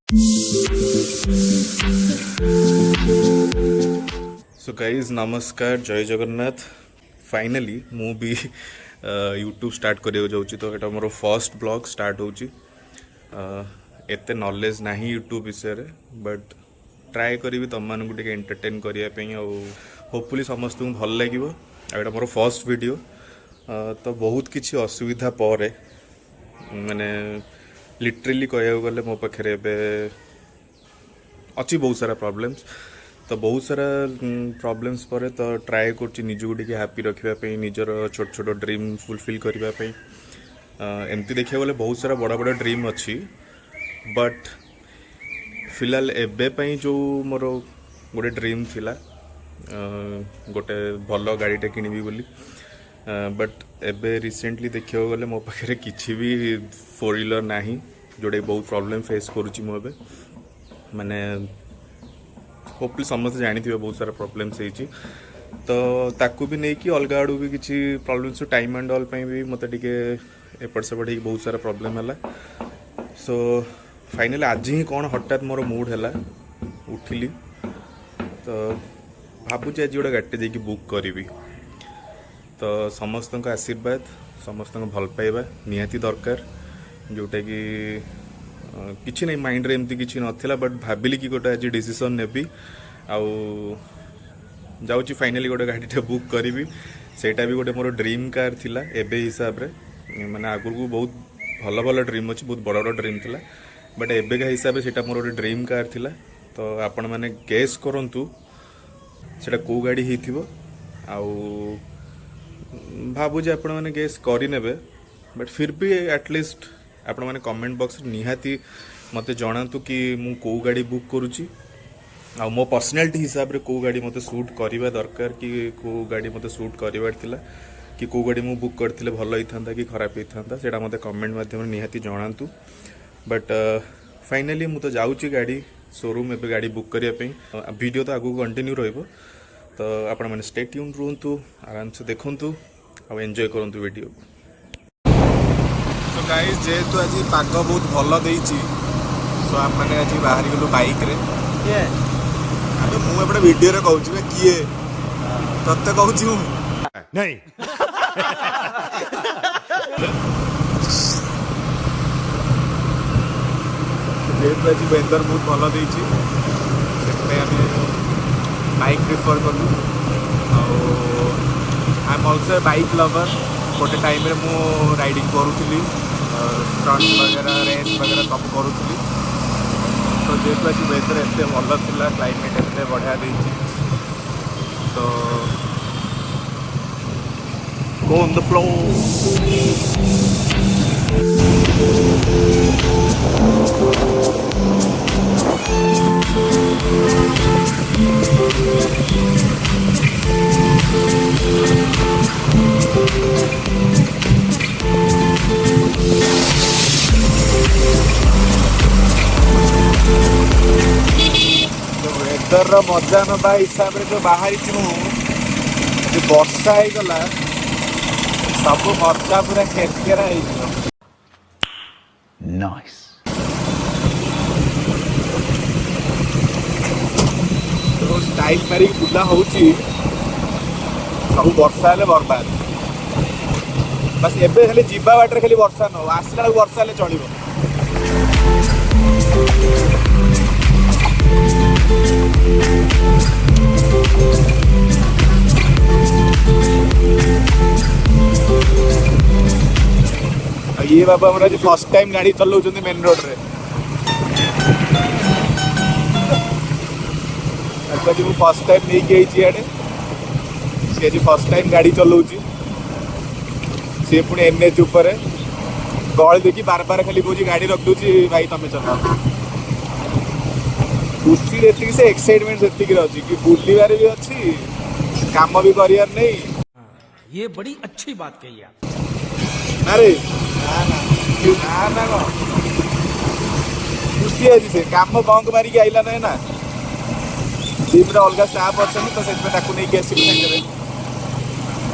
So guys नमस्कार जय Jagannath. Finally मु भी यूट्यूब स्टार्ट करियो जाउची तो एटा मोर फर्स्ट ब्लॉग स्टार्ट होची। एते नॉलेज नाही यूट्यूब विषय रे बट ट्राए करी तुम मानक टिके एंटरटेन करिया पे और होपफुली समस्त को भल लागिवो। एटा मोर फर्स्ट वीडियो तो बहुत किछि असुविधा पर माने लिटरली कहया गले मो पाखरे बे अच्छी बहुत सारा प्रॉब्लम्स तो बहुत सारा प्रॉब्लम्स पर तो ट्राए कर निजू टे हैप्पी रखापी निजर छोट छोट ड्रीम फुलफिल करने एमती देखा गले बहुत सारा बड़ा बड़ा ड्रीम अच्छी बट फिलहाल एबे जो मोर गोटे ड्रीम थिला गोटे भल गाड़ीटे किणवी बोली बट एबे रिसेंटली देखा गले मो पाखे किसी भी फोर व्हीलर ना जोटा बहुत प्रॉब्लम फेस करुँची मुझे माने होपफुली समस्त जानी बहुत सारा प्रॉब्लम्स होती तो ताकू भी नहीं कि अलग आड़ू भी किसी प्रॉब्लम्स टाइम एंड ऑल भी मत टिके एपट सेपट हो बहुत सारा प्रॉब्लम है। सो फाइनली आज ही कौन हठात मोर मूड है उठिली तो भावुँ आज गोटे गाड़ी जाकि बुक करी तो समस्त आशीर्वाद समस्त भल पाइबा निहाती दरकार जोटा कि किसी नहीं माइंड रे एमती किसी नथिला बट भाविली कि गोटे आज डिसीजन नेबी आउ जाऊँगी फाइनाली गोटे गाड़ीटे बुक करी सेटा भी गोटे मोर ड्रीम कार थिला एबे हिसाब रे माने आगुर को बहुत भल भल ड्रीम अच्छी बहुत बड़ बड़ ड्रीम थिला बट एबे का हिसाब से मोर गोटे ड्रीम कार थिला तो आपण मैंने गेस करंतु सेटा को गाड़ी हिथिबो आउ भावुँ आपण मैंने गेस करिनेबे बट फिर भी एटलिस्ट आपण मैंने कमेंट बॉक्स निहाती मते जणातु कि मु को गाड़ी बुक करुची आ मो पर्सनालिटी हिसाब रे को गाड़ी मते सूट करिबा दरकार कि को गाड़ी मते सूट करिबार थिला कि को गाड़ी मु बुक करथिले भलो हिथांता कि खराब हिथांता सेटा मते कमेंट माध्यम निहाती जणातु बट फाइनली मु तो जाउची गाड़ी शोरूम एबे गाड़ी बुक करिया पे वीडियो तो आगु कंटिन्यू रहइबो तो आपण माने स्टे ट्यून रहंतु आराम से देखंतु आ एन्जॉय करंतु वीडियो। तो गाइस जेहेतु आज पाग बहुत भल देइछि सो आप माने आज बाहरी गलु बाइक रे ये अबे मु एबडे वीडियो रे कहउछि बे किए तत्ते कहउछि मु नहीं जेहेतु आज वेदर बहुत भल देइछि सेते आमे बाइक प्रिफर करू I am also bike lover गोटे टाइम रे मु राइडिंग करूଥିଲି स्टंट वगैरह रेस वगैरह सब करूଥିଲି तो जेहेतु आज वेदर एत भल था क्लाइमेट एत बढ़िया देइछि तो go on the floor weather मजा नवा हिसाब से जो बाहरी वर्षा हो गला सब मर्चा पूरा खेतकेरा नाइस तो स्टाइल मारी बुला हो सब वर्षा हेले बर्बाद बस एबे खाली जीवा बाटर खाली वर्षा न आसला वर्षा हेले चलिबो। ये बाबा हमारा जो फर्स्ट टाइम गाड़ी चलाउछन्ती मेन रोड रे अच्छा जो फर्स्ट टाइम नहीं गई आड़े सी जो फर्स्ट टाइम गाड़ी चलाउछि सी पुणी एनएच ऊपर गली देखी बार बार खाली कौन गाड़ी रख दूसरी भाई तुम चलाओ खुशी ये से एक्साइटमेंट से अच्छी कि बुलवार भी अच्छी काम भी करार नहीं। ये बड़ी अच्छी बात कही आप अरे ना खुशी है से काम बंक मारिक आइला ना ना टीम रे अलग स्टाफ अच्छा तो से नहीं आसवे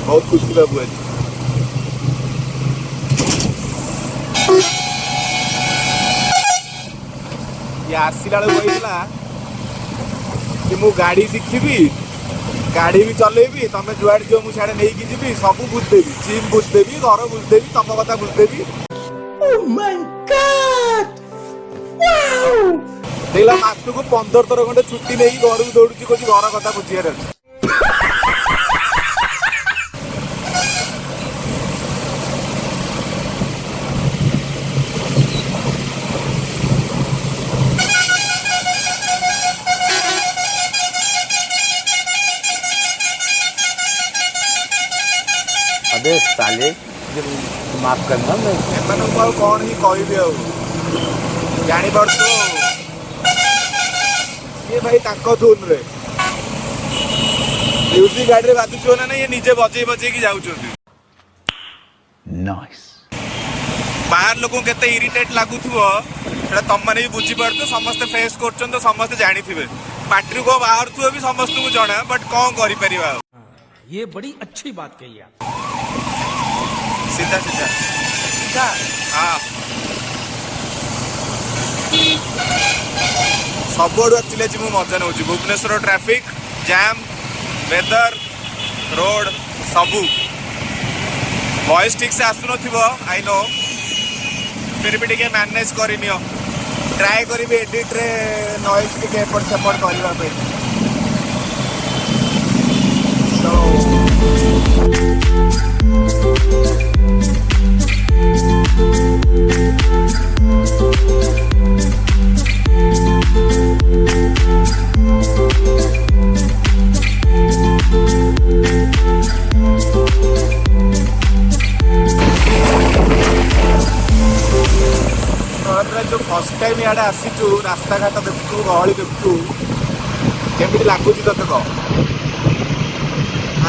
बहुत खुशी बाबू आज ये आसला कहला कि मु गाड़ी शिखी गाड़ी भी चलेबी तुम जुआड़े जो मुझे नहीं जी सब बुझदेवी जिम बुझदेवी घर बुझदेवी तुम कथा बुझदेवी देखला मासक 15 थर खंडे छुट्टी नहीं घर को दौड़ी कह घर कथा बुझे अबे साले माफ करना मैं एମାନଙ୍କୁ ଆଉ କଣ ହିଁ କହିବି ଆଉ ଜାଣିପାରୁଛୁ ये भाई ताको धुन रे म्यूजिक गाड़ी रे बाजुछो ना ये निजे बजे बजे की जाउछोती नाइस बाहर लोगों केते इरिटेट लागुथुवो सेटा तम माने भी बुझी पारतो समस्त फेस करछन तो समस्त जानिथिबे पार्टी को बाहर थुओ भी समस्त को जणा बट कोन करि परिबा ये बड़ी अच्छी बात कही आप। सीधा सीधा सीधा हाँ सबुआड़ एक्चुअली आज मजा नौ Bhubaneswar traffic jam weather road सबू वॉइस ठीक से आसुन आई नो फिर भी टे मैनेज करनी ट्राए करी एडिट रे नॉइज टे एपट सेपट करने जो फर्स्ट टाइम इे आसीचु रास्ता घाट देखु गहली देखु केमी लगुच ते कह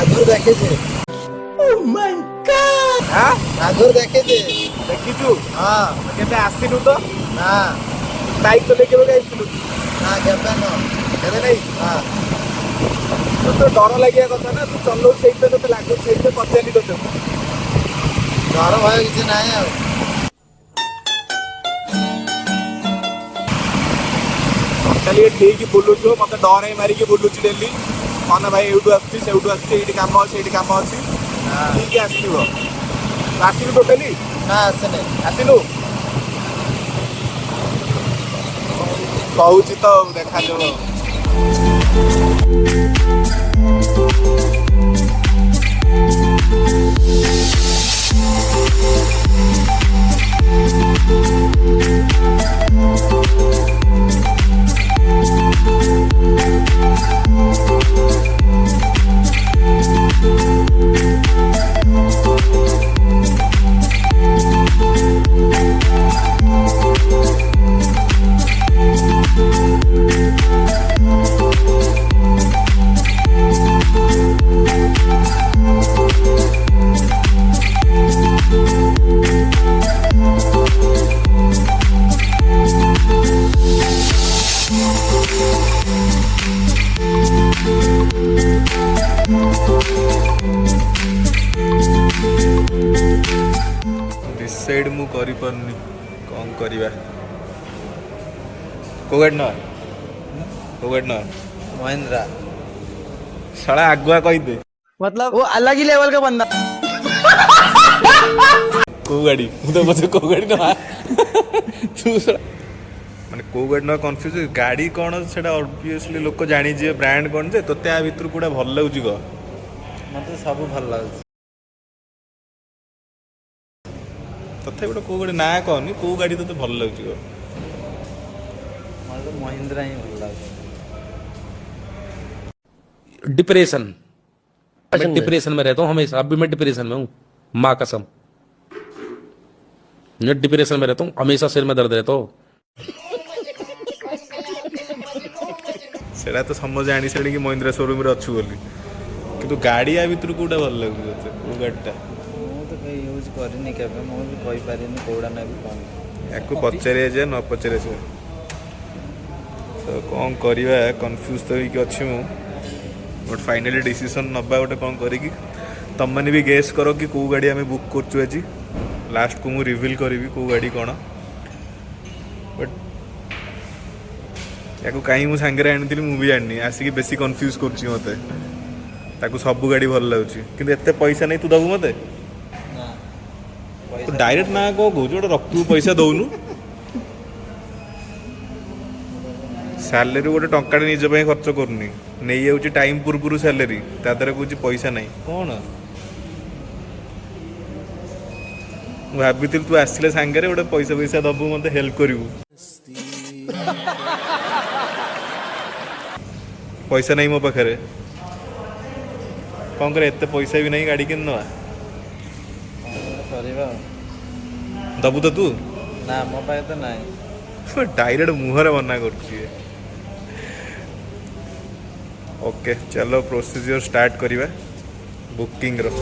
आगुर देखे आगुर देखे देखीचु हाँ केते आसिलु तो ना बाइक चले केबे आइलु ना केबे न केबे नहीं हाँ तो डर लगे कथा ना तू चलो सही तो लागु सही पचारि तो डर भय किसी ना चलिए ठीक बुलुचु मत डर मारिक बुलुची डेली मन भाई एवटू आसुटी कम अच्छे कम अच्छी ठीक आसो आसलु टोटाली ना आसे नहीं आसलु कहूँ तो देखा डिसाइड मु करि परनी कौन करिवा कोगड न महिंद्रा साला आगुआ कहि दे मतलब वो अलग ही लेवल का बंदा को गाड़ी मु तो बस को गाड़ी न तू माने को गाड़ी न कंफ्यूज गाड़ी कोन सेटा ऑब्वियसली लोक जानि जे ब्रांड कोन जे तते आ भितर कोडा भल लागु ग मते सब भल लागु तथे गोटे को गाड़ी ना कहनी को गाड़ी तते भल लागु ग मतलब महिंद्रा ही भल लागु डिप्रेशन मैं डिप्रेशन में रहता हूँ हमेशा अभी मैं डिप्रेशन में हूँ माँ कसम मैं डिप्रेशन में रहता हूँ हमेशा सिर में दर्द रहता हो सेटा तो समझ जानी से कि महिंद्रा शोरूम रे अच्छु बोली किंतु गाड़ी आ भितर कोडा भल लागु तते को गाड़ीटा मु तो कहीं यूज करनी केबे मु भी कहि पारिनी कोडा ना भी कोन याकू पचारे जे न पचारे से तो कौन करवा कन्फ्यूज तो होइक अछि मु बट फाइनली डिसीजन नबा गोटे कौन करी तुम मैंने भी गेस करो कि कौ गाड़ी आम बुक करचु आज लास्ट को मुझे रिवील करी कौ गाड़ी कौन बट याको कहीं मु सांगे आनी मु भी जानी आसिक बेसी कन्फ्यूज कर मते ताकू सब गाड़ी भल लगुच कि एत पैसा नहीं तू दबू मते ना तू पैसा डायरेक्ट ना कह कौच गोटे रखू पैसा दौनु सैलरी गोटे टंका निज खर्च करनी नहीं जाऊँ टाइम पूर्व सैलरी तादर कौच पैसा नहीं कौन भाभी तू आसले सांगे गोटे पैसा पैसा दबू मत हेल्प करू पैसा नहीं मो पाखे कौन करे एत पैसा भी नहीं गाड़ी किन କରିବା दबू तो तू ନା ମୋ ପାଖେ ତ ନାହିଁ डायरेक्ट मुहर मना कर ओके चलो प्रोसीजर स्टार्ट करिबा बुकिंग रो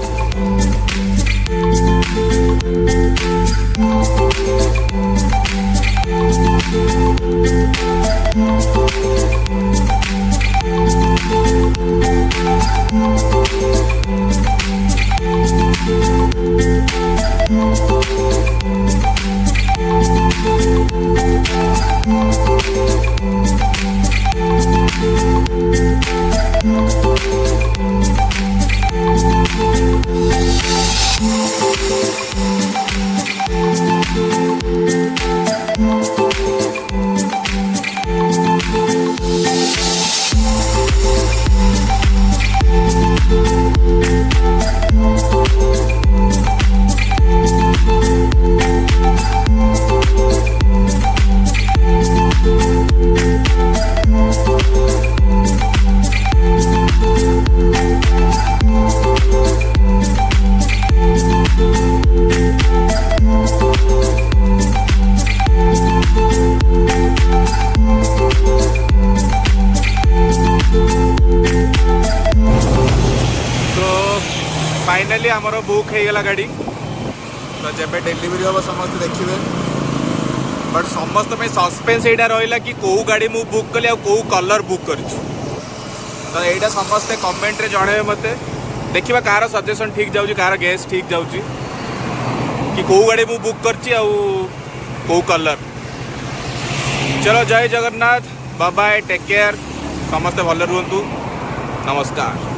फाइनाली आमर बुक हो गला गाड़ी तो जब डेलीवरी हम समस्त देखिए बट समस्त सस्पेंस यहाँ रहा कि कौ गाड़ी मु बुक कली कौ कलर बुक कर तो यहाँ समस्ते कमेंट रे जणवे मत देखा कार सजेसन ठीक जाऊँ कार गैस ठीक जाऊँ कि कौ गाड़ी मु बुक करची कौ कलर चलो जय Jagannath bye bye take care समस्ते भल रुहतु नमस्कार।